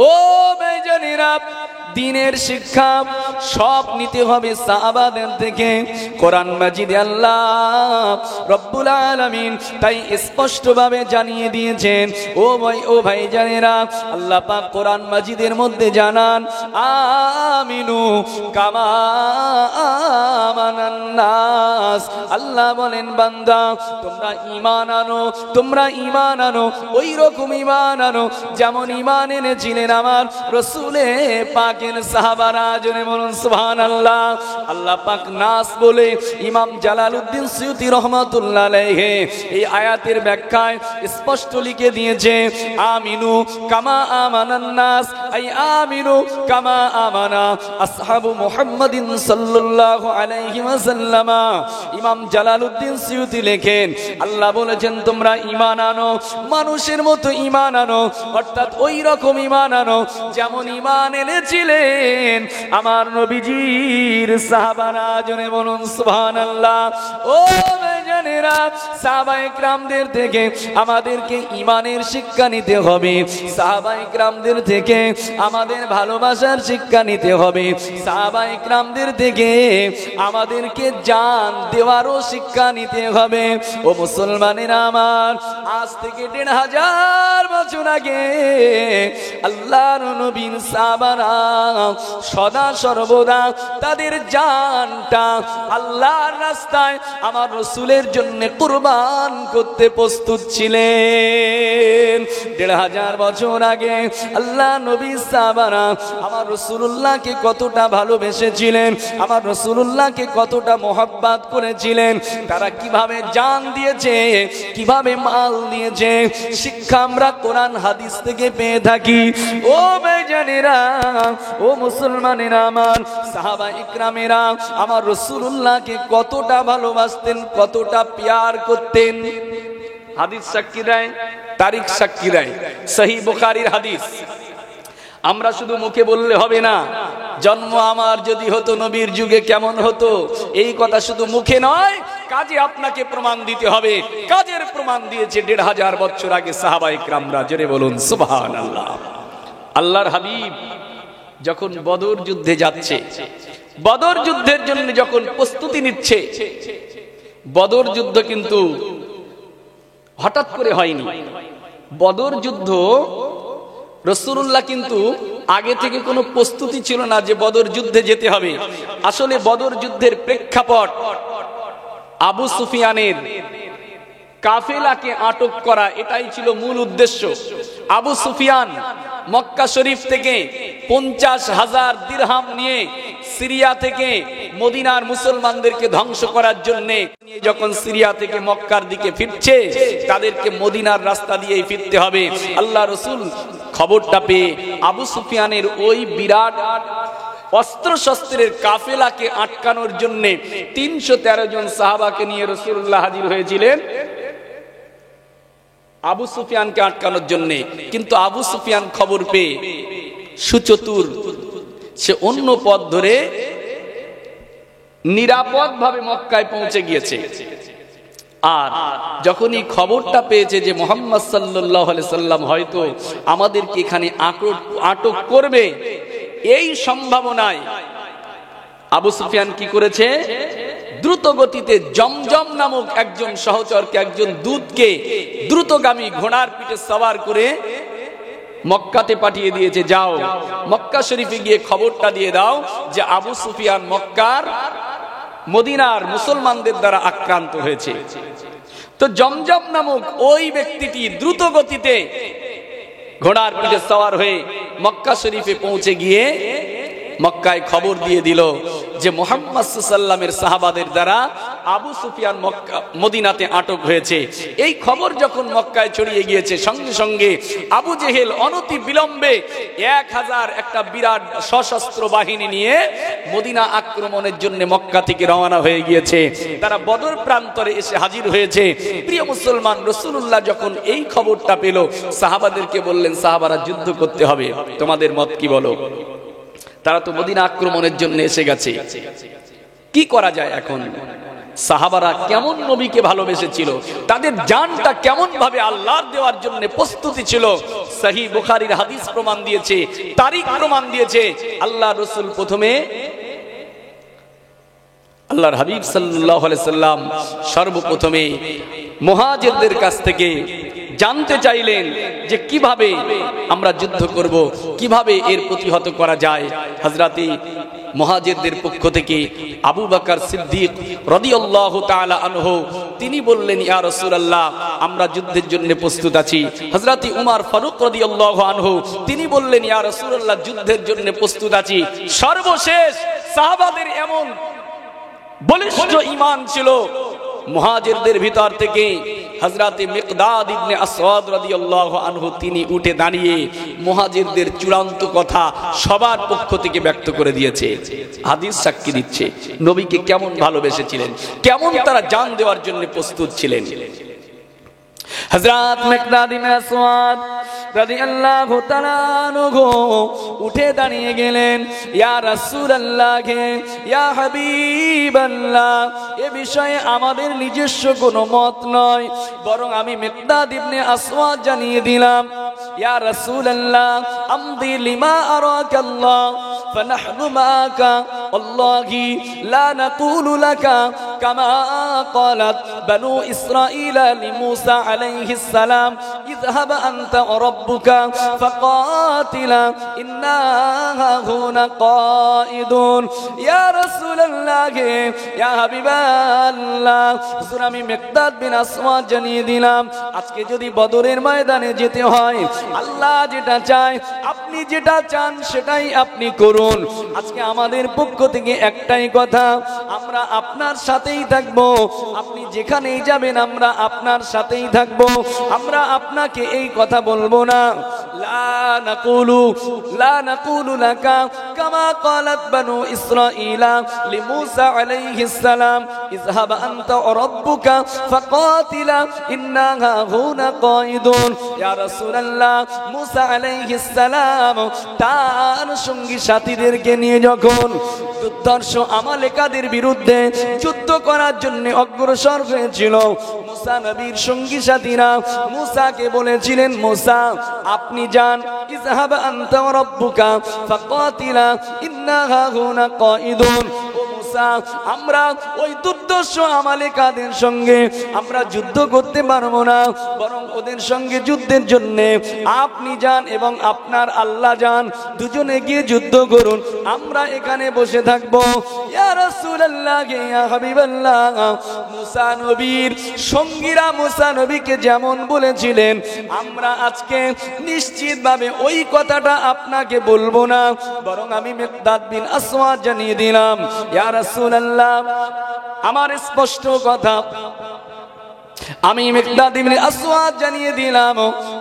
ও ভাইজানেরা, দ্বীনের শিক্ষা সব নিতে হবে সাহাবাদের থেকে। কোরআন মাজিদে আল্লাহ রব্বুল আলামিন তাই স্পষ্টভাবে জানিয়ে দিয়েছেন। ও ভাইজানেরা, আল্লাহ পাক কোরআন মাজিদের মধ্যে জানান, আমিনু কামা আমানান নাস। আল্লাহ বলেন, বান্দা তোমরা ঈমান আনো, তোমরা ঈমান আনো, ওই রকম ঈমান আনো যেমন ঈমান এনেছিলেন আমার রাসূলে পাকের সাহাবারা। জনে বলুন সুবহানাল্লাহ। আল্লাহ পাক নাস বলে ইমাম জালালউদ্দিন সুয়ুতী রাহমাতুল্লাহ আলাইহি এই আয়াতের ব্যাখ্যায় স্পষ্ট লিখে দিয়েছে, আমিনু কামা আমানান নাস, আই আমিনু কামা আমানা আসহাবু মুহাম্মাদিন সাল্লাল্লাহু আলাইহি ওয়াসাল্লাম। ইমাম জালালউদ্দিন সুয়ুতী লেখেন, আল্লাহ বলেছেন তোমরা ঈমান আনো, মানুষের মতো ঈমান আনো, অর্থাৎ ওই রকম ঈমান আনো যেমন ঈমান এনেছিলেন আমার নবীজির সাহাবারা। জনে বলুন সুবহানাল্লাহ। ও ভাইজানেরা, সাহাবায়ে কেরামদের থেকে আমাদেরকে ঈমানের শিক্ষা নিতে হবে, সাহাবায়ে কেরামদের থেকে আমাদের ভালোবাসার শিক্ষা নিতে হবে, সাহাবায়ে কেরামদের থেকে আমাদেরকে জান দেওয়ারও শিক্ষা নিতে হবে। ও মুসলমানেরা আমার, আজ থেকে ১৫০০ বছর আগে আল্লাহর নবীর সাহাবারা সদা সর্বদা তাদের জানটা আল্লাহর রাস্তায় আমার রাসূলের জন্য কুরবান করতে প্রস্তুত ছিলেন। ১৫০০ বছর আগে আল্লাহ নবী সাহাবারা আমার রাসূলুল্লাহকে কতটা ভালোবেসেছিলেন, আমার রাসূলুল্লাহকে কতটা মহব্বত করেছিলেন, তারা কিভাবে জান দিয়েছে, কিভাবে মাল দিয়েছে, শিক্ষা আমরা কোরআন হাদিস থেকে পেয়ে থাকি। ও ভাইজানেরা, ও মুসলমানেরা আমার, সাহাবায়ে কেরামেরা আমার রাসূলুল্লাহকে কতটা ভালোবাসতেন, কতটা প্যার করতেন। হাদিস সাক্ষী দেয়, তারিখ সাক্ষী দেয়, সহিহ বুখারীর হাদিস। আমরা শুধু মুখে বললে হবে না, জন্ম আমার যদি হতো নবীর যুগে কেমন হতো, এই কথা শুধু মুখে নয়, কাজে আপনাকে প্রমাণ দিতে হবে। কাজের প্রমাণ দিয়েছে ১৫০০ বছর আগে সাহাবায়ে কেরামরা। জোরে বলুন সুবহানাল্লাহ। আল্লাহর হাবিব যখন বদর যুদ্ধে যাচ্ছে, বদর যুদ্ধের জন্য যখন প্রস্তুতি নিচ্ছে, বদর যুদ্ধ কিন্তু হঠাৎ করে হয়নি। বদর যুদ্ধ রাসূলুল্লাহ কিন্তু আগে থেকে কোনো প্রস্তুতি ছিল না যে বদর যুদ্ধে যেতে হবে। আসলে বদর যুদ্ধের প্রেক্ষাপট আবু সুফিয়ানের কাফেলাকে আটক করা, এটাই ছিল মূল উদ্দেশ্য। আবু সুফিয়ান মক্কা শরীফ থেকে ৫০,০০০ দিরহাম নিয়ে সিরিয়া থেকে মদিনার মুসলমানদেরকে ধ্বংস করার জন্য যখন সিরিয়া থেকে মক্কার দিকে ফিরছে, তাদেরকে মদিনার রাস্তা দিয়েই ফিরতে হবে। আল্লাহ রাসূল খবরটা পেয়ে আবু সুফিয়ানের ওই বিরাট অস্ত্র শস্ত্রের কাফেলাকে আটকানোর জন্য ৩১৩ জন সাহাবাকে নিয়ে রাসূলুল্লাহ হাজির হয়েছিলেন আবু সুফিয়ানকে আটকানোর জন্য। কিন্তু আবু সুফিয়ান খবর পেয়ে সুচতুর, সে অন্য পথ ধরে নিরাপদ ভাবে মক্কায় পৌঁছে গিয়েছে। আর যখনই খবরটা পেয়েছে যে মুহাম্মদ সাল্লাল্লাহু আলাইহি সাল্লাম হয়তো আমাদেরকে এখানে আটক করবে, এই সম্ভাবনায় আবু সুফিয়ান কি করেছে, দ্রুত গতিতে জমজম নামক একজন সহচরকে, একজন দূতকে দ্রুতগামী ঘোড়ার পিঠে সওয়ার করে মক্কাতে পাঠিয়ে দিয়েছে, যাও মক্কা শরীফে গিয়ে খবরটা দিয়ে দাও যে আবু সুফিয়ান মক্কার মদিনার মুসলমানদের দ্বারা আক্রান্ত হয়েছে। তো জমজম নামক ওই ব্যক্তিটি দ্রুত গতিতে ঘোড়ার পিঠে সওয়ার হয়ে মক্কা শরীফে পৌঁছে গিয়ে মক্কায় খবর দিয়ে দিল যে মুহাম্মদ সাল্লাল্লাহু আলাইহি ওয়াসাল্লামের সাহাবাদের দ্বারা আবু সুফিয়ান মদিনাতে আটক হয়েছে। এই খবর যখন মক্কায় ছড়িয়ে গিয়েছে, সঙ্গে সঙ্গে আবু জেহেল অনতি বিলম্বে ১০০০ একটা বিরাট সশস্ত্র বাহিনী নিয়ে মদিনা আক্রমণের জন্য মক্কা থেকে রওনা হয়ে গিয়েছে। তারা বদর প্রান্তরে এসে হাজির হয়েছে। প্রিয় মুসলমান, রাসূলুল্লাহ যখন এই খবরটা পেল, সাহাবাদেরকে বললেন, সাহাবারা যুদ্ধ করতে হবে, তোমাদের মত কি বলো? তারা তো মদিনা আক্রমণের জন্য এসে গেছে। কি করা যায় এখন? সাহাবারা কেমন নবীকে ভালোবেসেছিল, তাদের জানটা কেমন ভাবে আল্লাহর দেওয়ার জন্য প্রস্তুতি ছিল। সহিহ বুখারীর হাদিস প্রমাণ দিয়েছে, তারিখ প্রমাণ দিয়েছে। আল্লাহ রাসূল প্রথমে আল্লাহর হাবিব সাল্লাল্লাহু আলাইহি সাল্লাম সর্বপ্রথমে মুহাজিরদের কাছ থেকে জানতে চাইলেন যে কিভাবে আমরা যুদ্ধ করব, কিভাবে এর প্রতিহত করা যায়। হযরতে মুহাজিরদের পক্ষ থেকে আবু বকর সিদ্দিক রাদিয়াল্লাহু তাআলা আনহু তিনি বললেন, ইয়া রাসূলুল্লাহ, আমরা যুদ্ধের জন্য প্রস্তুত আছি। হযরতে উমর ফারুক রাদিয়াল্লাহু আনহু তিনি বললেন, ইয়া রাসূলুল্লাহ, যুদ্ধের জন্য প্রস্তুত আছি। সর্বশেষ সাহাবাদের এমন বলিষ্ঠ ঈমান ছিল, মুহাজিরদের ভিতর থেকে হযরতে মিকদাদ ইবনে আসওয়াদ রাদিয়াল্লাহু আনহু তিনি উঠে দাঁড়িয়ে মুহাজিরদের চূড়ান্ত কথা সবার পক্ষ থেকে ব্যক্ত করে দিয়েছে। হাদিস সাক্ষী দিচ্ছে নবীকে কেমন ভালোবেসেছিলেন, কেমন তারা জান দেওয়ার জন্য প্রস্তুত ছিলেন। হযরত মিকদাদ ইবনে আসওয়াদ রাদিয়াল্লাহু তাআলা আনহু উঠে দাঁড়িয়ে গেলেন, ইয়া রাসূলুল্লাহ, ইয়া হাবিবাল্লাহ, এ বিষয়ে আমাদের নিজস্ব কোনো মত নয়, বরং আমি মিকদাদ ইবনে আসওয়াদ জানিয়ে দিলাম, ইয়া রাসূলুল্লাহ, আমদি লিমা আরাকাল্লাহ ফানাহনু মাকা আল্লাহি লা নাকুলু লাকা কামা ক্বালাত বানু ইসরাঈলা লিমূসা আলাইহিস সালাম ইযহাব আনতা ওয়া রাব্বুকা ফাকাতিলা ইন্না হাহুনা কাঈদুন। ইয়া রাসূলুল্লাহ, ইয়া হাবিবাল্লাহ, হুজুর আমি মিকদাদ বিন আসওয়াদ জানিয়ে দিলাম, আজকে যদি বদরের ময়দানে যেতে হয়, আল্লাহ যেটা চায়, আপনি যেটা চান সেটাই আপনি করুন। আজকে আমাদের পক্ষ থেকে একটাই কথা, আমরা আপনার সাথেই থাকবো, আপনি যেখানেই যাবেন আমরা আপনার সাথেই থাকবো, আমরা আপনাকে এই কথা বলবো না, লা নাকুলু লাকা কামা ক্বালাত বানু ইসরাঈলা লিমূসা আলাইহিস সালাম ইযহাব আনতা ওয়া রাব্বুকা ফাকাতিলা ইন্না হাহুনা কাঈদুন। ইয়া রাসূলুল্লাহ, মূসা আলাইহিস সালাম তার সঙ্গী সাথীদেরকে নিয়ে যখন দুর্ধর্ষ আমালেকাদের বিরুদ্ধে যুদ্ধ করার জন্য অগ্রসর হয়েছিল, মূসা নবীর সঙ্গী সাথীরা মূসাকে বলেছিলেন, মূসা আপনি যান, ইযহাব আনতা ওয়া রাব্বুকা ফাকাতিলা ইন্না হাহুনা কাঈদুন। আমরা ওই দুর্দর্শ আমালেকাদের সঙ্গে আমরা যুদ্ধ করতে পারবো না, বরং ওদের সঙ্গে যুদ্ধের জন্য আপনি যান এবং আপনার আল্লাহ যান, দুজনে গিয়ে যুদ্ধ করুন, আমরা এখানে বসে থাকবো। ইয়া রাসূলুল্লাহ, ইয়া হাবিবাল্লাহ, মূসা নবীর সঙ্গীরা মূসা নবীকে যেমন বলেছিলেন, আমরা আজকে নিশ্চিতভাবে ওই কথাটা আপনাকে বলবো না, বরং আমি মিকদাদ বিন আসওয়াদ জানিয়ে দিলাম, ইয়া রাসূলুল্লাহ, আমার স্পষ্ট কথা, আমি মিকদাদ ইবনে আসওয়াদ জানিয়ে দিলাম,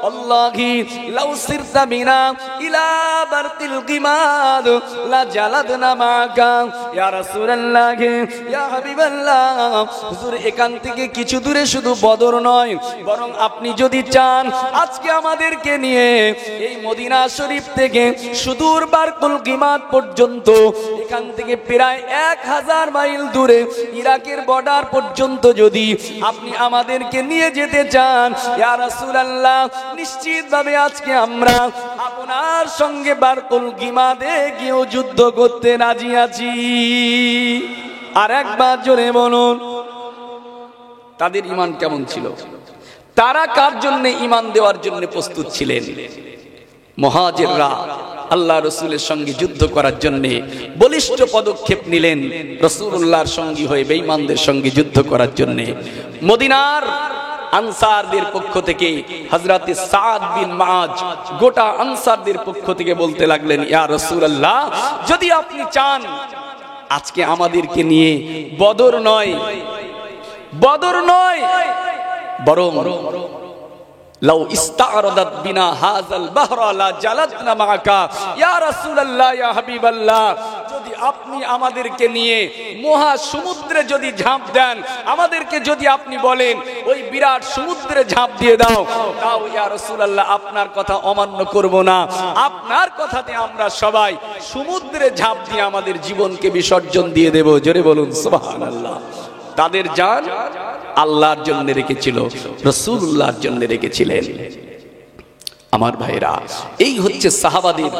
আল্লাহি লাউ সিরতা বিনা ইলা বারতিল গিমাদ লা জালাদনা মাকা। ইয়া রাসূলুল্লাহ, ইয়া হাবিবাল্লাহ, হুজুর এখান থেকে কিছু দূরে শুধু বদর নয়, বরং আপনি যদি চান আজকে আমাদেরকে নিয়ে এই মদিনা শরীফ থেকে সুদূর বারতুল গিমাদ পর্যন্ত, এখান থেকে প্রায় 1000 মাইল দূরে ইরাকের বর্ডার পর্যন্ত যদি আপনি আমাদেরকে নিয়ে যেতে চান, ইয়া রাসূলুল্লাহ, নিশ্চিতভাবে আজকে আমরা আপনার সঙ্গে বারতুল গিমাদে গিয়েও যুদ্ধ করতে রাজি আছি। আর একবার জোরে বলুন, তাদের ঈমান কেমন ছিল, তারা কার জন্য ঈমান দেওয়ার জন্য প্রস্তুত ছিলেন? মুহাজিররা আল্লাহ রাসূলের সঙ্গে যুদ্ধ করার জন্য বলিষ্ঠ পদক্ষেপ নিলেন, রাসূলুল্লাহর সঙ্গী হয়ে বেঈমানদের সঙ্গে যুদ্ধ করার জন্য। মদিনার আনসারদের পক্ষ থেকে হযরতে সাদ বিন মুআজ গোটা আনসারদের পক্ষ থেকে বলতে লাগলেন, ইয়া রাসূলুল্লাহ, যদি আপনি চান আজকে আমাদেরকে নিয়ে বদর নয় বরং লাউ ইস্তারাদাত বিনা হাযাল বাহরা লা জালাতনা মাআকা। ইয়া রাসূলুল্লাহ, ইয়া হাবিবাল্লাহ, যদি আপনি আমাদেরকে নিয়ে মহা সমুদ্রে যদি ঝাঁপ দেন, আমাদেরকে যদি আপনি বলেন ওই বিরাট সমুদ্রে ঝাঁপ দিয়ে দাও, তাও ইয়া রাসূলুল্লাহ আপনার কথা অমান্য করব না। আপনার কথাতে আমরা সবাই সমুদ্রে ঝাঁপ দিয়ে আমাদের জীবনকে বিসর্জন দিয়ে দেব। জোরে বলুন সুবহানাল্লাহ। তাদের জান আল্লাহর জন্য রেখেছিল, রাসূলুল্লাহর জন্য রেখেছিলেন। আমার ভাইরা, এই হচ্ছে সাহাবাদের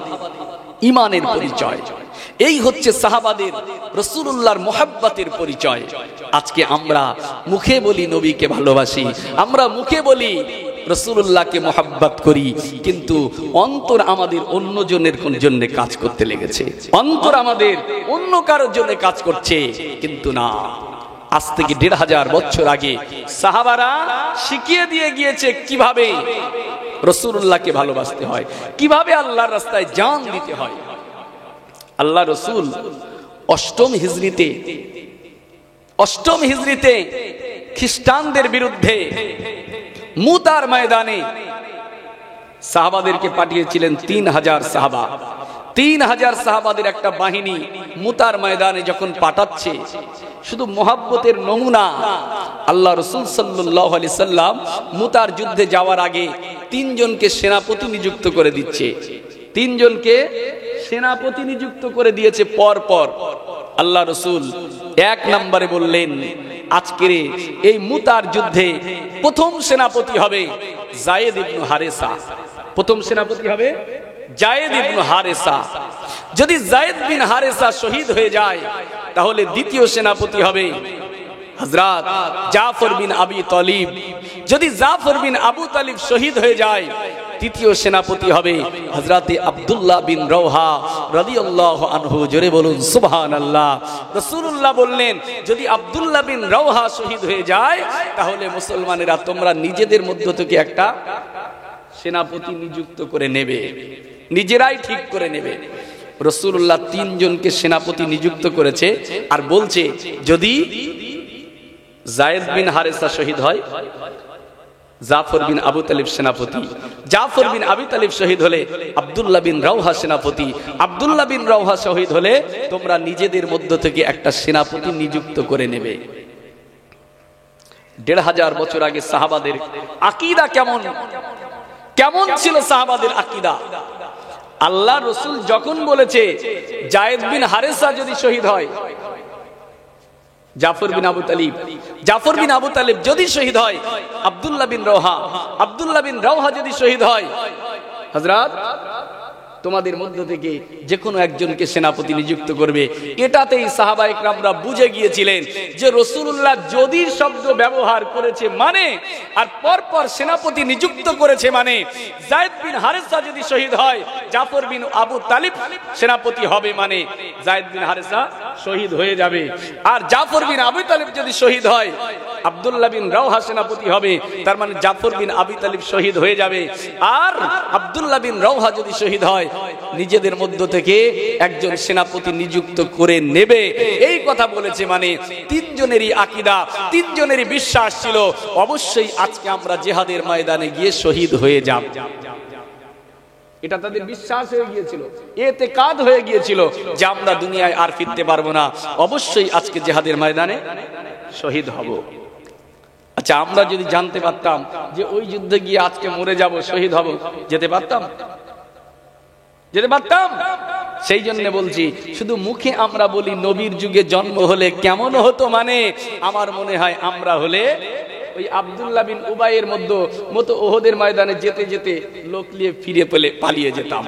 ঈমানের পরিচয়, এই হচ্ছে সাহাবাদের রাসূলুল্লাহর মুহাব্বতের পরিচয়। আজকে আমরা মুখে বলি নবীকে ভালোবাসি, আমরা মুখে বলি রাসূলুল্লাহকে মুহাব্বত করি, কিন্তু অন্তর আমাদের অন্যজনের জন্য কাজ করতে লেগেছে, অন্তর আমাদের অন্য কারোর জন্য কাজ করছে। কিন্তু না, আজ থেকে ১৫০০ বছর আগে সাহাবারা শিখিয়ে দিয়ে গিয়েছে কিভাবে রাসূলুল্লাহকে ভালোবাসতে হয়, কিভাবে আল্লাহর রাস্তায় জান দিতে হয়। আল্লাহ রাসূল অষ্টম হিজরিতে খ্রিস্টানদের বিরুদ্ধে মুতার ময়দানে সাহাবাদেরকে পাঠিয়েছিলেন। ৩০০০ সাহাবা, ৩০০০ সাহাবাদের একটা বাহিনী মুতার ময়দানে যখন পাঠাচ্ছে, শুধু মোহাব্বতের নমুনা। আল্লাহ রাসূল সাল্লাল্লাহু আলাইহি সাল্লাম মুতার যুদ্ধে যাওয়ার আগে ৩ জনকে সেনাপতি নিযুক্ত করে দিচ্ছে, ৩ জনকে সেনাপতি নিযুক্ত করে দিয়েছে পর পর। আল্লাহ রাসূল ১ নম্বরে বললেন, আজকের এই মুতার যুদ্ধে প্রথম সেনাপতি হবে যায়েদ ইবনে হারেসা। প্রথম সেনাপতি হবে যায়েদ ইবনে হারেসা। যদি যায়েদ বিন হারেসা শহীদ হয়ে যায়, তাহলে দ্বিতীয় সেনাপতি হবে হযরত জাফর বিন আবি তালিব। যদি জাফর বিন আবু তালিব শহীদ হয়ে যায়, তৃতীয় সেনাপতি হবে হযরত আব্দুল্লাহ বিন রওহা রাদিয়াল্লাহু আনহু। জোরে বলুন সুবহানাল্লাহ। রাসূলুল্লাহ বললেন, যদি আব্দুল্লাহ বিন রওহা শহীদ হয়ে যায়, তাহলে মুসলমানেরা তোমরা নিজেদের মধ্য থেকে একটা সেনাপতি নিযুক্ত করে নেবে, নিজেরাই ঠিক করে নেবে। রাসূলুল্লাহ ৩ জনকে সেনাপতি নিযুক্ত করেছে, আর বলছে যদি যায়েদ বিন হারেসা শহীদ হয়, জাফর বিন আবু তালিব সেনাপতি, জাফর বিন আবি তালিব শহীদ হলে আব্দুল্লাহ বিন রওহা সেনাপতি, আব্দুল্লাহ বিন রওহা শহীদ হলে তোমরা নিজেদের মধ্য থেকে একটা সেনাপতি নিযুক্ত করে নেবে। ১৫০০ বছর আগে সাহাবাদের আকীদা কেমন ছিল? সাহাবাদের আকীদা, আল্লাহ রাসূল যখন বলেছে যায়েদ বিন হারেসা যদি শহীদ হয়, জাফর বিন আবু তালিব যদি শহীদ হয়, আব্দুল্লাহ বিন রওহা যদি শহীদ হয়, হযরত তোমাদের মধ্য থেকে যে কোনো একজনকে সেনাপতি নিযুক্ত করবে। এটাতেই সাহাবায়ে কেরামরা বুঝে গিয়েছিলেন যে রাসূলুল্লাহ যদি শব্দ ব্যবহার করেছে মানে, আর পরপর সেনাপতি নিযুক্ত করেছে মানে, যায়েদ বিন হারেসা যদি শহীদ হয়, জাফর বিন আবু তালিব সেনাপতি হবে মানে যায়েদ বিন হারেসা শহীদ হয়ে যাবে। আর জাফর বিন আবু তালিব যদি শহীদ হয়, আব্দুল্লাহ বিন রওহা সেনাপতি হবে, তার মানে জাফর বিন আবি তালিব শহীদ হয়ে যাবে। আর আব্দুল্লাহ বিন রওহা যদি শহীদ হয়, নিজেদের মধ্য থেকে একজন সেনাপতি নিযুক্ত করে নেবে। এই কথা বলেছে মানে ৩ জনেরই আকীদা, ৩ জনেরই বিশ্বাস ছিল অবশ্যই আজকে আমরা জিহাদের ময়দানে গিয়ে শহীদ হয়ে যাব। এটা তাদের বিশ্বাস হয়ে গিয়েছিল, ইতিকাদ হয়ে গিয়েছিল যে আমরা দুনিয়ায় আর ফিরতে পারবো না, অবশ্যই আজকে জিহাদের ময়দানে শহীদ হব। আচ্ছা, আমরা যদি জানতে পারতাম যে ওই যুদ্ধে গিয়ে আজকে মরে যাব, শহীদ হব, যেতে পারতাম? সেই জন্য বলছি, শুধু মুখে আমরা বলি নবীর যুগে জন্ম হলে কেমন হতো, মানে আমার মনে হয় আমরা হলে ওই আব্দুল্লাহ বিন উবাইয়ের মতো ওহদের ময়দানে যেতে যেতে লোক নিয়ে ফিরে পালিয়ে যেতাম।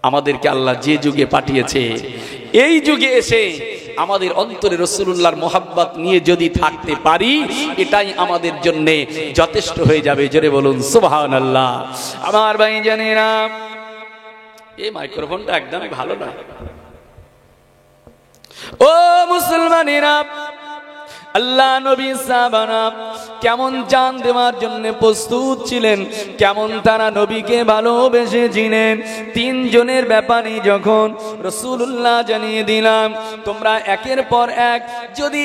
আমাদেরকে আল্লাহ যে যুগে পাঠিয়েছে, এই যুগে এসে আমাদের অন্তরে রাসূলুল্লাহর মুহাব্বত নিয়ে যদি থাকতে পারি, এটাই আমাদের জন্য যথেষ্ট হয়ে যাবে। জোরে বলুন সুবহানাল্লাহ। আমার ভাই জানেরা, এই মাইক্রোফোনটা একদমই ভালো না। ও মুসলমানেরা, আল্লাহ নবী সাহাবারা কেমন জান দেওয়ার জন্য প্রস্তুত ছিলেন, কেমন তারা নবীকে ভালোবেসেছিলেন। তিনজনের ব্যাপারে যখন রাসূলুল্লাহ জানিয়ে দিলাম, তোমরা একের পর এক, যদি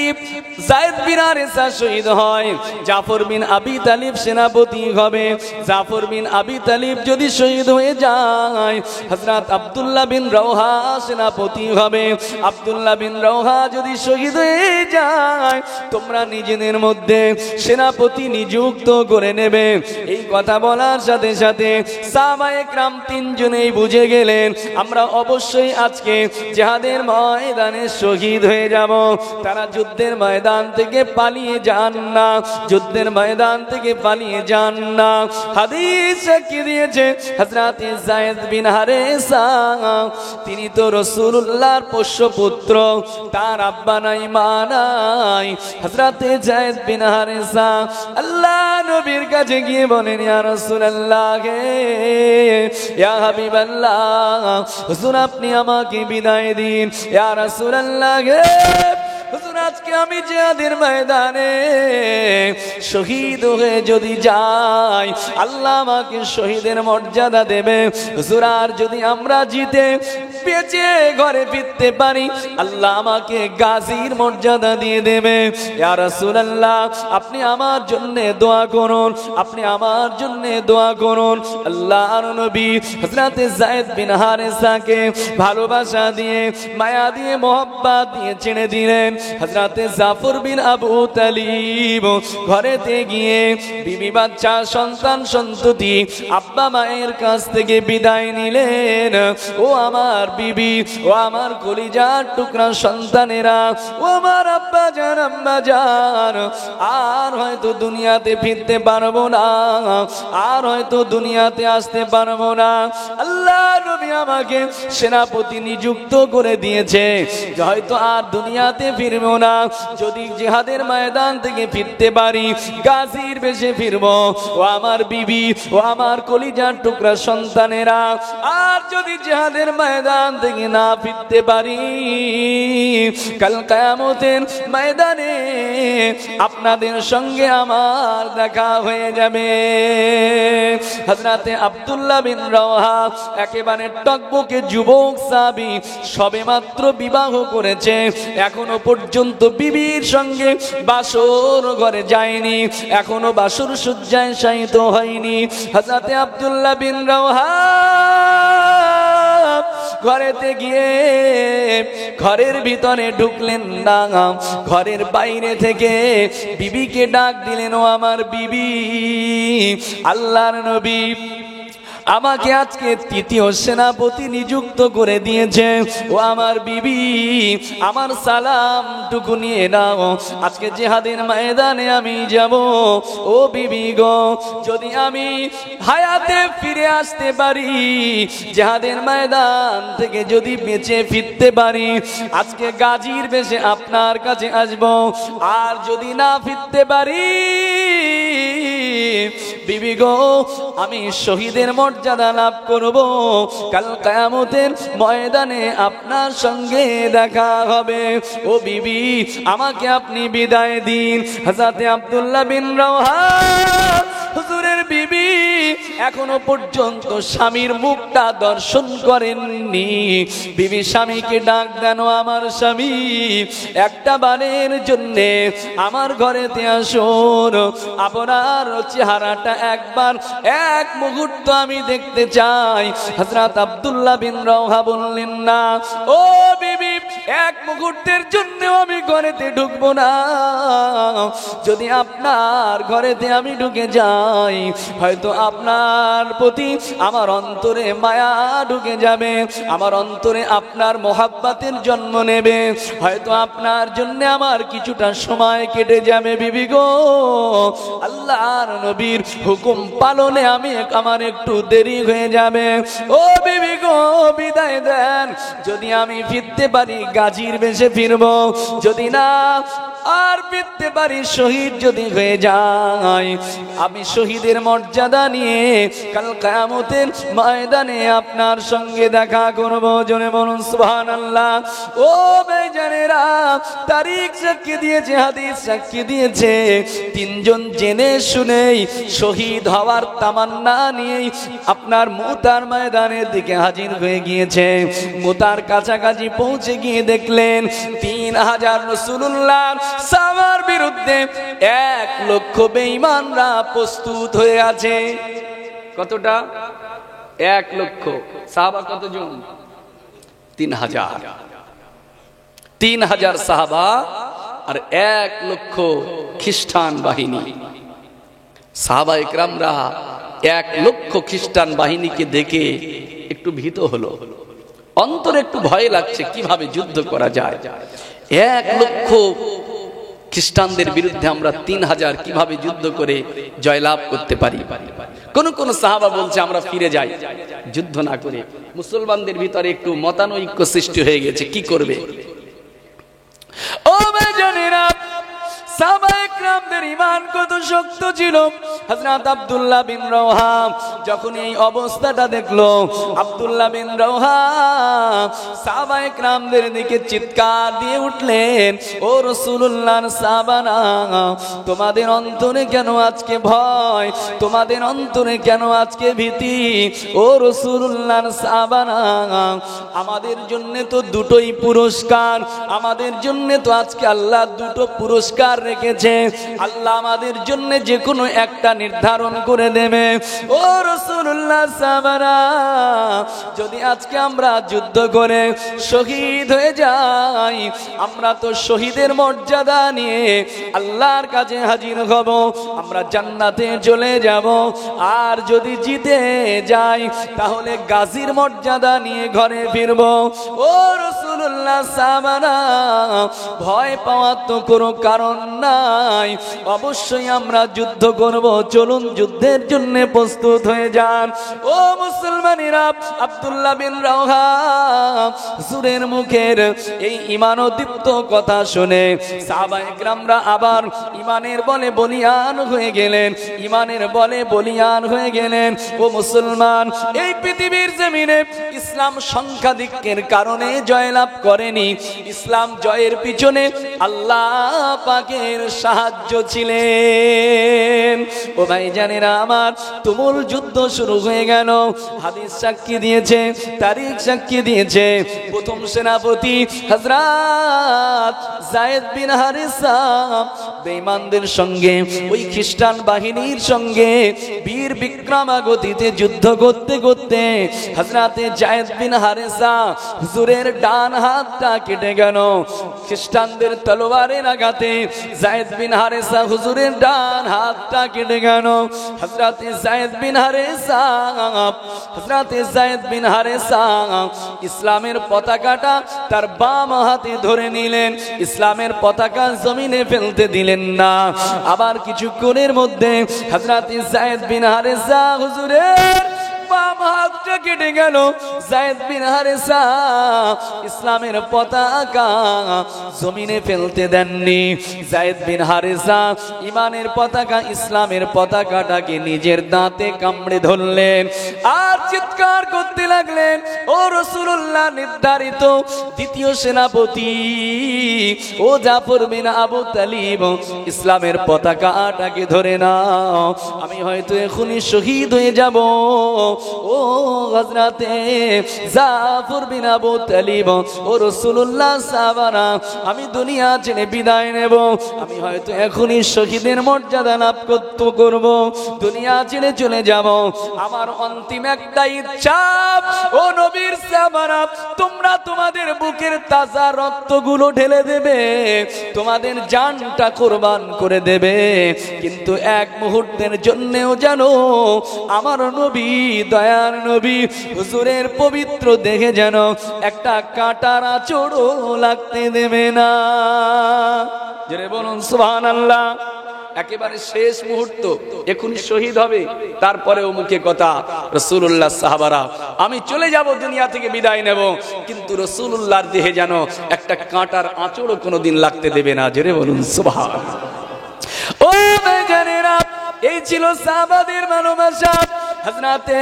যায়েদ বিন হারেসা শহীদ হয়, জাফর বিন আবি তালিব সেনাপতি হবে। জাফর বিন আবি তালিব যদি শহীদ হয়ে যায়, হযরত আব্দুল্লাহ বিন রওহা সেনাপতি হবে। আব্দুল্লাহ বিন রওহা যদি শহীদ হয়ে যায়, তোমরা নিজেদের মধ্যে সেনাপতি নিযুক্ত করে নেবে। এই কথা বলার সাথে সাথে সাহাবায়ে কেরাম তিনজনেই বুঝে গেলেন, আমরা অবশ্যই আজকে জিহাদের ময়দানে শহীদ হয়ে যাব। তারা যুদ্ধের ময়দান থেকে পালিয়ে যান না, যুদ্ধের ময়দান থেকে পালিয়ে যান না। হাদিস কি দিয়েছে হযরত যায়েদ বিন হারেসা, তিনি তো রাসূলুল্লাহর পোষ্য পুত্র, তার আব্বা নাই মা নাই। হযরত যায়েদ বিন হারেসা আল্লাহ নবীর কাছে গিয়ে বলেন, ইয়া রাসূলুল্লাহ গে, ইয়া হাবিবাল্লাহ, হুজুর আপনি আমাকে বিদায় দিন। ইয়া রাসূলুল্লাহ গে, হুজুর আজকে আমি জিহাদের ময়দানে শহীদ হয়ে যদি যাই, আল্লাহ আমাকে শহীদের মর্যাদা দেবে। হুজুর আর যদি আমরা জিতে বেঁচে ঘরে ফিরতে পারি, আল্লাহ আমাকে গাজীর মর্যাদা দিয়ে দেবে। ইয়া রাসূলুল্লাহ, আপনি আমার জন্য দোয়া করুন, আপনি আমার জন্য দোয়া করুন। আল্লাহর নবী হযরত যায়েদ বিন হারেসাকে ভালোবাসা দিয়ে, মায়া দিয়ে, মোহাব্বত দিয়ে ছেড়ে দিলেন। হযরত জাফর বিন আবু তালিব ঘরেতে গিয়ে বিবি বাচ্চা, সন্তান সন্ততি, আব্বা মায়ের কাছ থেকে বিদায় নিলেন। ও আমার বিবি, ও আমার কলিজার টুকরা সন্তানেরা, ও আমার আব্বা জান, আম্মা জান, আর হয়তো দুনিয়াতে ফিরতে পারবো না, আর হয়তো দুনিয়াতে আসতে পারবো না। আল্লাহ নবী আমাকে সেনাপতি নিযুক্ত করে দিয়েছে, হয়তো আর দুনিয়াতে ফিরবো না। যদি জিহাদের ময়দান থেকে ফিরতে পারি, গাজীর বেশে ফিরবো। ও আমার বিবি, ও আমার কলিজার টুকরা সন্তানেরা, আর যদি জিহাদের ময়দান থেকে না ফিরতে পারি, কাল কিয়ামতের ময়দানে আপনাদের সঙ্গে আমার দেখা হয়ে যাবে। হযরতে আব্দুল্লাহ বিন রওহা একেবারে টকবকে যুবক সাহাবী, সবেমাত্র বিবাহ করেছে, এখনো পর্যন্ত বিবির সঙ্গে বাসর ঘরে যায়নি, এখনো বাসর সজ্জায় শায়িত হয়নি। হযরতে আব্দুল্লাহ বিন রওহা ঘরেতে গিয়ে ঘরের ভিতরে ঢুকলেন না, ঘরের বাইরে থেকে বিবিকে ডাক দিলেন, ও আমার বিবি, আল্লাহর নবী আমাকে আজকে তৃতীয় সেনাপতি নিযুক্ত করে দিয়েছে। ও আমার বিবি, আমার সালামটুকু নিয়ে নাও, আজকে জিহাদের ময়দানে আমি যাব। ও বিবি গো, যদি আমি হায়াতে ফিরে আসতে পারি, জিহাদের ময়দান থেকে যদি বেঁচে ফিরতে পারি, আজকে গাজীর বেশে আপনার কাছে আসব। আর যদি না ফিরতে পারি, বিবি গো, আমি শহীদের মর্যাদা লাভ করব, কাল কিয়ামতের ময়দানে আপনার সঙ্গে দেখা হবে। ও বিবি, আমাকে আপনি বিদায় দিন। হযরত আব্দুল্লাহ বিন রওহা, হুজুরের বিবি এখনো পর্যন্ত স্বামীর মুখটা দর্শন করেননি। বিবি স্বামীকে ডাক দেন, আমার স্বামী, একটা বারের জন্যে আমার ঘরেতে আসুন, আপনার চেহারাটা একবার, এক মুহূর্ত আমি দেখতে চাই। হযরত আব্দুল্লাহ বিন রওহা বললেন, না ও বিবি, এক মুহূর্তের জন্য আমি ঘরেতে ঢুকবো না। যদি আপনার ঘরেতে আমি ঢুকে যাই, হয়তো আপনার প্রতি আমার অন্তরে মায়া ঢুকে যাবে, আমার অন্তরে আপনার মোহাব্বতের জন্ম নেবে, হয়তো আপনার জন্য আমার কিছুটা সময় কেটে যাবে। বিবি গো, আল্লাহর নবীর হুকুম পালনে আমার একটু দেরি হয়ে যাবে। ও বিবি গো, বিদায় দেন। যদি আমি ফিরতে পারি, গাজীর বেশে ফিরবো, যদি না আর ফিরতে পারি শহীদ যদি হয়ে যায়, আমি শহীদের মর্যাদা নিয়ে কাল কিয়ামতের ময়দানে আপনার সঙ্গে দেখা করব। জোরে বলুন সুবহানাল্লাহ। ও ভাইজানেরা, তারিখ সাক্ষী দিয়েছে, হাদিস সাক্ষী দিয়েছে, তিনজন জেনে শুনেই শহীদ হওয়ার তামান্না নিয়েই আপনার মুতার ময়দানের দিকে হাজির হয়ে গিয়েছে। মুতার কাছাকাছি পৌঁছে গিয়ে দেখলেন 3000 রাসূলুল্লাহ সাহাবার বিরুদ্ধে 1 লক্ষ বেঈমানরা প্রস্তুত হয়ে আছে। কতটা? 1 লক্ষ। সাহাবা কতজন? 3000। 3000 সাহাবা আর 1 লক্ষ খ্রিস্টান বাহিনী। সাহাবা ইকরামরা 1 লক্ষ খ্রিস্টান বাহিনীকে দেখে একটু ভীত হলো, অন্তরে একটু ভয় লাগছে কিভাবে যুদ্ধ করা যায়। 1 লক্ষ খ্রিস্টানদের বিরুদ্ধে আমরা 3000 কিভাবে যুদ্ধ করে জয়লাভ করতে পারি। কোন কোন সাহাবা বলছে আমরা ফিরে যাই যুদ্ধ না করে। মুসলমানদের ভিতরে একটু মতানৈক্য সৃষ্টি হয়ে গেছে, কি করবে। ও ভাইজানেরা, সাহাবায়ে কেরামদের ঈমান কত শক্ত ছিল। হযরত আব্দুল্লাহ বিন রাওহা যখন এই অবস্থাটা দেখলো, আব্দুল্লাহ বিন রাওহা সাহাবায়ে কেরামদের দিকে চিৎকার দিয়ে উঠলেন, ও রাসূলুল্লাহর সাহাবারা, তোমাদের অন্তরে কেন আজকে ভয়, তোমাদের অন্তরে কেন আজকে ভীতি? ও রাসূলুল্লাহর সাহাবারা, আমাদের জন্য তো দুটোই পুরস্কার, আমাদের জন্য তো আজকে আল্লাহ দুটো পুরস্কার রেখেছে। আল্লাহ আমাদের জন্য যে কোনো একটা নির্ধারণ করে দেবে। ও রাসূলুল্লাহ সাহাবারা, যদি আজকে আমরা যুদ্ধ করে শহীদ হয়ে যাই, আমরা তো শহীদের মর্যাদা নিয়ে আল্লাহর কাছে হাজির হব, আমরা জান্নাতে চলে যাব। আর যদি জিতে যাই তাহলে গাজীর মর্যাদা নিয়ে ঘরে ফিরব। ও রাসূলুল্লাহ সাহাবারা, ভয় পাওয়ার তো কোনো কারণ নাই, অবশ্যই আমরা যুদ্ধ করব, চলুন যুদ্ধের জন্য প্রস্তুত হয়ে যান। ও মুসলমানেরা, আব্দুল্লাহ বিন রাওহা হুজুরের মুখের এই ঈমানোদ্দীপ্ত কথা শুনে সাহাবায়ে কেরামরা আবার ঈমানের বলে বলিয়ান হয়ে গেলেন, ঈমানের বলে বলিয়ান হয়ে গেলেন। ও মুসলমান, এই পৃথিবীর জমিনে ইসলাম সংখ্যাধিক্যের কারণে জয়লাভ করেনি, ইসলাম জয়ের পিছনে আল্লাহ পাকের সাহায্য ছিলেন। ও ভাইজানেরা আমার, তুমুল যুদ্ধ শুরু হয়ে গেল। হাদিস সাক্ষী দিয়েছে, তারিখ সাক্ষী দিয়েছে, প্রথম সেনাপতি হযরত যায়েদ বিন হারিসা বেঈমানদের সঙ্গে, ওই খ্রিস্টান বাহিনীর সঙ্গে বীর বিক্রমা গতিতে যুদ্ধ করতে করতে হযরতে যায়েদ বিন হারিসা হুজুরের ডান হাতটা কেটে গেল। খ্রিস্টানদের তলোয়ারের আঘাতে যায়েদ বিন হারিসা হুজুরের ডান হাতটা কেটে গেল। হযরতে যায়েদ বিন হারিসা, হযরতে যায়েদ বিন হারিসা ইসলামের পতাকাটা তার বাম হাতে ধরে নিলেন, ইসলামের পতাকা জমিনে ফেলতে দিলেন না। আবার কিছুক্ষণের মধ্যে হযরতে যায়েদ বিন হারিসা হুজুরের বাম হাতটা কেটে গেল। যায়েদ বিন হারিসা ইসলামের পতাকা জমিনে ফেলতে দেননি। যায়েদ বিন হারিসা ঈমানের পতাকা, ইসলামের পতাকাটাকে নিজের দাঁতে কামড়ে ধরলেন আর চিৎকার করতে লাগলেন, ও রাসূলুল্লাহ নির্ধারিত দ্বিতীয় সেনাপতি, ও জাফর বিন আবু তালিব, ইসলামের পতাকাটাকে ধরে নাও, আমি হয়তো এখনই শহীদ হয়ে যাব। ও হযরতে জাফর বিন আবু তালিব, ও রাসূলুল্লাহ সাহাবারা, আমি দুনিয়া ছেড়ে বিদায় নেব, আমি হয়তো এখনই শহীদের মর্যাদা লাভ করব, দুনিয়া ছেড়ে চলে যাব। আমার অন্তিম একটা ইচ্ছা, ও নবীর সাহাবারা, তোমরা তোমাদের বুকের তাজা রক্তগুলো ঢেলে দেবে, তোমাদের জানটা কুরবান করে দেবে, কিন্তু এক মুহূর্তের জন্যও জানো আমার নবী, দয়ার নবী হুজুরের পবিত্র দেহে যেন একটা কাঁটার আঁচড়ও লাগতে দেবে না। জোরে বলুন সুবহানাল্লাহ। একেবারে শেষ মুহূর্ত, এখনই শহীদ হবে, তারপরেও মুখে কথা, রাসূলুল্লাহ সাহাবারা আমি চলে যাব, দুনিয়া থেকে বিদায় নেব, কিন্তু রাসূলুল্লাহর দেহে যেন একটা কাঁটার আঁচড়ও কোনোদিন লাগতে দেবে না। জোরে বলুন সুবহানাল্লাহ। ও বেজানেরা, এই ছিল সাহাবাদের ভালোবাসা। হযরতে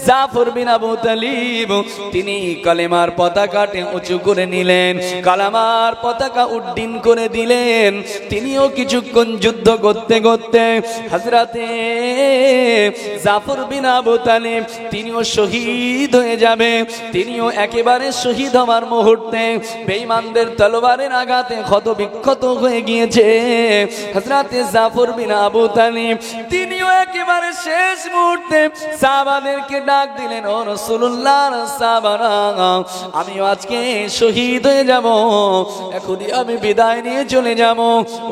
জাফর বিন আবু তালিব তিনি কালেমার পতাকাটি উঁচু করে নিলেন, কালেমার পতাকা উড্ডীন করে দিলেন। তিনিও কিছুক্ষণ যুদ্ধ করতে করতে হযরতে জাফর বিন আবু তালিব তিনিও শহীদ হয়ে যাবে। তিনিও একেবারে শহীদ হওয়ার মুহূর্তে বেঈমানদের তলোয়ারের আঘাতে ক্ষতবিক্ষত হয়ে গিয়েছে। হযরতে জাফর বিন আবু তালিব তিনিও একেবারে শেষ মুহূর্তে সাহাবাদেরকে ডাক দিলেন, ও রাসূলুল্লাহ সাহাবারা আমিও আজকে শহীদ হয়ে যাব, এখনই আমি বিদায় নিয়ে চলে যাব।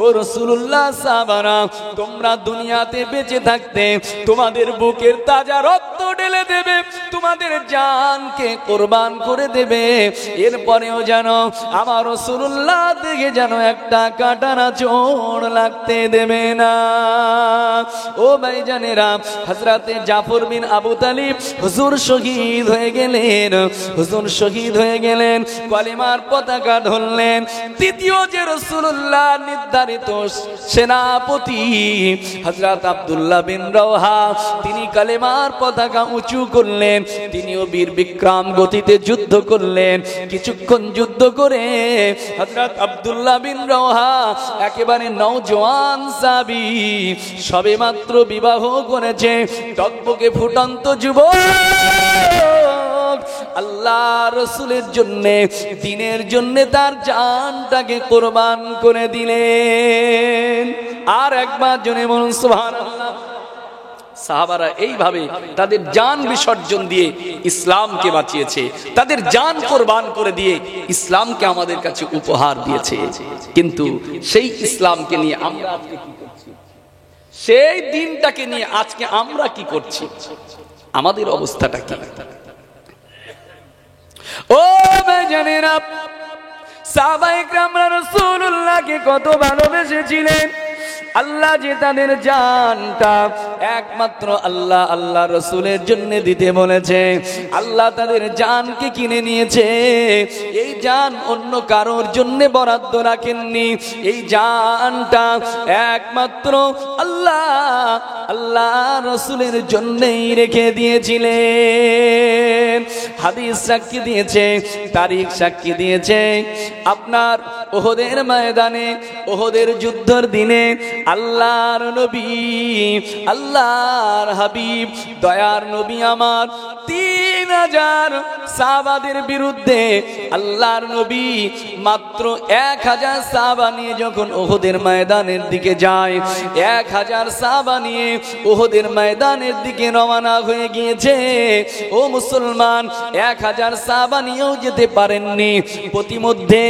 ও রাসূলুল্লাহ সাহাবারা তোমরা দুনিয়াতে বেঁচে থাকতে তোমাদের বুকের তাজা রক্ত ঢেলে দেবে, তোমাদের জানকে কুরবান করে দেবে, এরপরেও যেন আমার রাসূলুল্লাহ দেখে যেন একটা কাঁটার আঁচড় লাগতে দেবে না। ও ভাইজানেরা, হযরতে জাফর বিন আবু তালিব হুজুর শহীদ হয়ে গেলেন, হুজুর শহীদ হয়ে গেলেন, কালেমার পতাকা ধরলেন। তৃতীয় যে রাসূলুল্লাহ নির্ধারিত সেনাপতি হযরত আব্দুল্লাহ বিন রওহা তিনি কালেমার পতাকা উঁচু করলেন, তিনিও বীর বিক্রম গতিতে যুদ্ধ করলেন। কিছুক্ষণ যুদ্ধ করে হযরত আব্দুল্লাহ বিন রওহা একেবারে নওজোয়ান সাহাবী, সবেমাত্র বিবাহ করেছে, টকবকে ফুটন্ত যুবক, আল্লাহ রাসূলের জন্য, দ্বীনের জন্য তার জানটাকে কুরবান করে দিলেন। আর একবার জনে বলুন সুবহানাল্লাহ। সাহাবারা এইভাবে তাদের জান বিসর্জন দিয়ে ইসলামকে বাঁচিয়েছে, তাদের জান কোরবান করে দিয়ে ইসলামকে আমাদের কাছে উপহার দিয়েছে। কিন্তু সেই ইসলামকে নিয়ে আমরা আজকে কি করছি, সেই দিনটাকে নিয়ে আজকে আমরা কি করছি, আমাদের অবস্থাটা কি? ও বেজানেরা, সাহাবায়ে কেরামরা রাসূলুল্লাহকে কত ভালোবেসেছিলেন। আল্লাহ যে তাদের জানটা একমাত্র আল্লাহ আল্লাহ রাসূলের জন্য দিতে বলেছে, আল্লাহ তাদের জানকে কিনে নিয়েছে। এই জান অন্য কারোর জন্য বরাদ্দ রাখেননি, এই জানটা একমাত্র আল্লাহ আল্লাহ রাসূলের জন্যই রেখে দিয়েছিলেন। হাদিস সাক্ষী দিয়েছে, তারিখ সাক্ষী দিয়েছে, আপনার উহুদের ময়দানে, উহুদের যুদ্ধের দিনে আল্লাহর নবী, আল্লাহর হাবিব, দয়ার নবী আমার 3000 সাহাবাদের বিরুদ্ধে আল্লাহর নবী মাত্র 1000 সাহাবা নিয়ে যখন উহুদের ময়দানের দিকে যায়, 1000 সাহাবা নিয়ে উহুদের ময়দানের দিকে রওনা হয়ে গিয়েছে। ও মুসলমান, 1000 সাহাবা নিয়েও যেতে পারেননি। প্রতিমধ্যে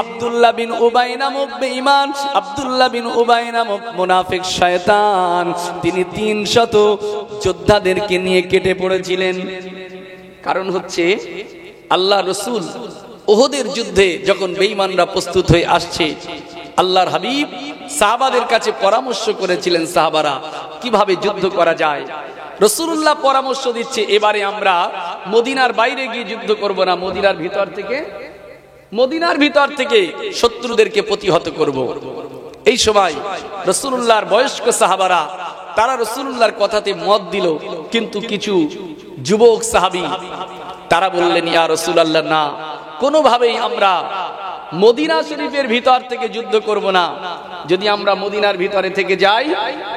আব্দুল্লাহ বিন উবাই নামক বেঈমান, আব্দুল্লাহ বিন উবাই নামক মুনাফিক শয়তান, তিনি 300 যোদ্ধাদেরকে নিয়ে কেটে পড়েছিলেন। কারণ হচ্ছে আল্লাহ রাসূল উহুদের যুদ্ধে যখন বেঈমানরা প্রস্তুত হয়ে আসছে, আল্লাহর হাবিব সাহাবাদের কাছে পরামর্শ করেছিলেন, সাহাবারা কিভাবে যুদ্ধ করা যায়। রাসূলুল্লাহ পরামর্শ দিচ্ছে, এবারে আমরা মদিনার বাইরে গিয়ে যুদ্ধ করব না, মদিনার ভিতর থেকে শত্রুদেরকে প্রতিহত করব। এই সময় রাসূলুল্লাহর বয়স্ক সাহাবারা তারা রাসূলুল্লাহর কথাতে মত দিল, কিন্তু কিছু যুবক সাহাবী তারা বললেন, ইয়া রাসূলুল্লাহ, না, কোনোভাবেই আমরা মদিনা শরীফের ভিতর থেকে যুদ্ধ করব না। যদি আমরা মদিনার ভিতরে থেকে যাই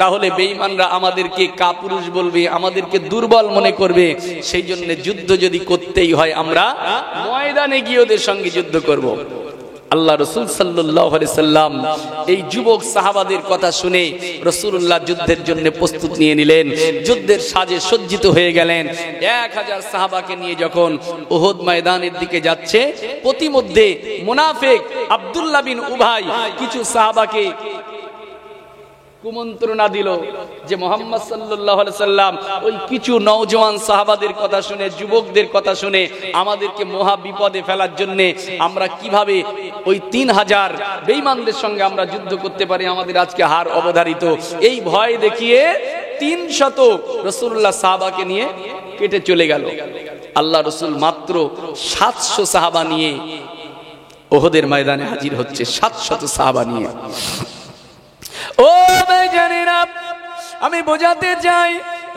তাহলে বেঈমানরা আমাদেরকে কাপুরুষ বলবে, আমাদেরকে দুর্বল মনে করবে। সেই জন্য যুদ্ধ যদি করতেই হয় আমরা ময়দানে গিয়ে ওদের সঙ্গে যুদ্ধ করব। আল্লাহ রাসূল সাল্লাল্লাহু আলাইহি সাল্লাম এই যুবক সাহাবাদের কথা শুনে রাসূলুল্লাহ যুদ্ধের জন্য প্রস্তুত নিয়ে নিলেন, যুদ্ধের সাজে সজ্জিত হয়ে গেলেন। 1000 সাহাবাকে নিয়ে যখন উহুদ ময়দানের দিকে যাচ্ছে, প্রতিমধ্যে মুনাফিক আব্দুল্লাহ বিন উবাই কিছু সাহাবাকে কুমন্ত্রণা দিল যে মুহাম্মদ সাল্লাল্লাহু আলাইহি সাল্লাম ওই কিছু নওজওয়ান সাহাবাদের কথা শুনে, যুবকদের কথা শুনে আমাদেরকে মহা বিপদে ফেলার জন্য আমরা কিভাবে ওই 3000 বেঈমানদের সঙ্গে আমরা যুদ্ধ করতে পারি, আমাদের আজকে হার অবধারিত। এই ভয় দেখিয়ে 300 রাসূলুল্লাহ সাহাবাকে নিয়ে কেটে চলে গেল। আল্লাহ রাসূল মাত্র 700 সাহাবা নিয়ে ওহদের ময়দানে হাজির হচ্ছে, 700 সাহাবা নিয়ে। ও ভাইজানেরা, আমি বোঝাতে চাই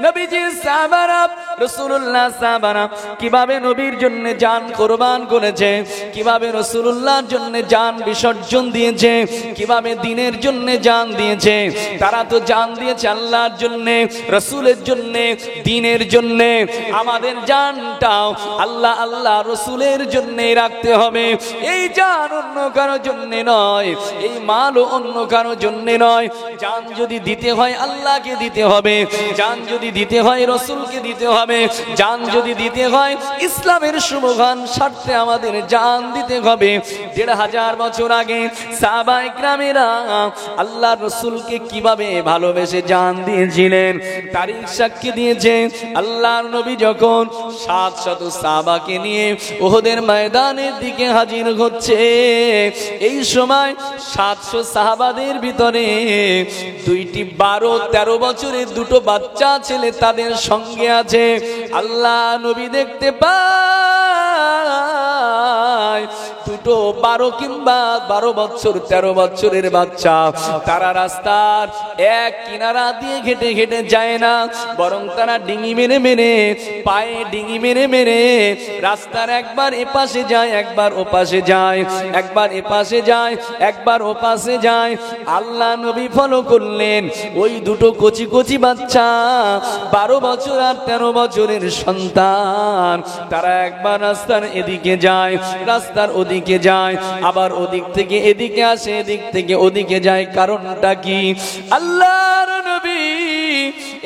নবীজি সাহাবারা, রাসূলুল্লাহ সাহাবারা কিভাবে নবীর জন্য জান কুরবান করেছে, কিভাবে রাসূলুল্লাহর জন্য জান বিসর্জন দিয়েছে, কিভাবে দ্বীনের জন্য জান দিয়েছে। তারা তো জান দিয়েছে আল্লাহর জন্য, রাসূলের জন্য, দ্বীনের জন্য। আমাদের জানটাও আল্লাহ আল্লাহ রাসূলের জন্য রাখতে হবে। এই জান অন্য কারোর জন্য নয়, এই মালও অন্য কারোর জন্য নয়। জান যদি দিতে হয় আল্লাহকে দিতে হবে, জান যদি দিতে হয় রাসূলকে দিতে হবে, জান যদি দিতে হয় ইসলামের সুমহান স্বার্থে আমাদের জান দিতে হবে। 1500 বছর আগে সাহাবায়ে কেরামেরা আল্লাহর রাসূলকে কিভাবে ভালোবেসে জান দিয়েছিলেন তারিখ সাক্ষী দিয়েছে। আল্লাহর নবী যখন 700 সাহাবাকে নিয়ে উহুদের ময়দানের দিকে হাজির হচ্ছে, এই সময় 700 সাহাবাদের ভিতরে 2টি 12-13 বছরের দুটো বাচ্চা ছেলে তাদের সঙ্গে আছে। আল্লাহ নবী দেখতে পায় দুটো 12 কিংবা 12 বছর 13 বছরের বাচ্চা, তারা রাস্তার এক কিনারা দিয়ে ঘেটে ঘেটে যায় না, বরং তারা ডিঙি মেরে মেরে, পায়ে ডিঙি মেরে মেরে রাস্তার একবার এপাশে যায়, একবার ওপাশে যায়, একবার এপাশে যায়, একবার ওপাশে যায়। আল্লাহ নবী ফলো করলেন ওই দুটো কচি কচি বাচ্চা, 12 বছর আর 13 বছরের সন্তান, তারা একবার রাস্তার এদিকে যায়, রাস্তার ওদিকে যায়, আবার ওদিক থেকে এদিকে আসে, এদিক থেকে ওদিকে যায়। কারণটা কি? আল্লাহর নবী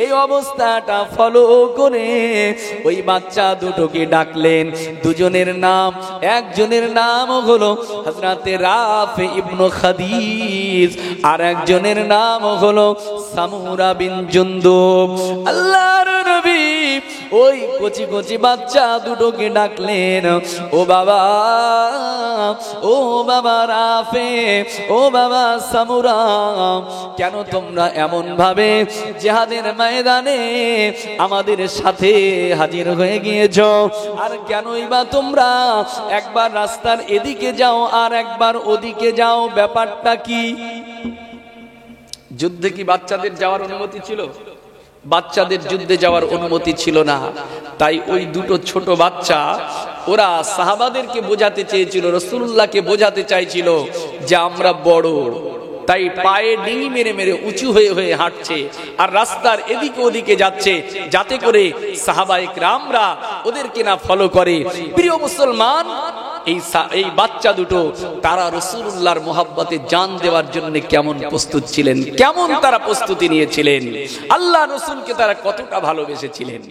এই অবস্থাটা ফলো করে ওই বাচ্চা দুটোকে ডাকলেন। দুজনের নাম, একজনের নাম হলো হযরতে রাফি ইবনে খাদিজ, আর একজনের নাম হলো সামুরা বিন জুনদুব। আল্লাহর নবী ওই কচি কচি বাচ্চা দুটোকে ডাকলেন, ও বাবা, ও বাবা রাফে, ও বাবা সামুরা, কেন তোমরা এমন ভাবে জিহাদের ময়দানে আমাদের সাথে হাজির হয়ে গিয়েছো? আর কেনই বা তোমরা একবার রাস্তার এদিকে যাও আর একবার ওদিকে যাও? ব্যাপারটা কি? যুদ্ধে কি বাচ্চাদের যাওয়ার অনুমতি ছিল? বাচ্চাদের যুদ্ধে যাওয়ার অনুমতি ছিল না। তাই ওই দুটো ছোট বাচ্চা ওরা সাহাবাদেরকে বোঝাতে চেয়েছিল, রাসূলুল্লাহকে বোঝাতে চাইছিল যে আমরা বড়, তাই পায়ে ডিঙি মেরে মেরে উঁচু হয়ে হয়ে হাঁটছে আর রাস্তার এদিকে ওদিকে যাচ্ছে, যাতে করে সাহাবায়ে কেরামরা ওদেরকে না ফলো করে। প্রিয় মুসলমান, এই বাচ্চা দুটো তারা রাসূলুল্লাহর মুহাব্বতে জান দেওয়ার জন্য কেমন প্রস্তুত ছিলেন, কেমন তারা প্রস্তুতি নিয়েছিলেন, আল্লাহ রাসূলকে তারা কতটা ভালোবেসেছিলেন।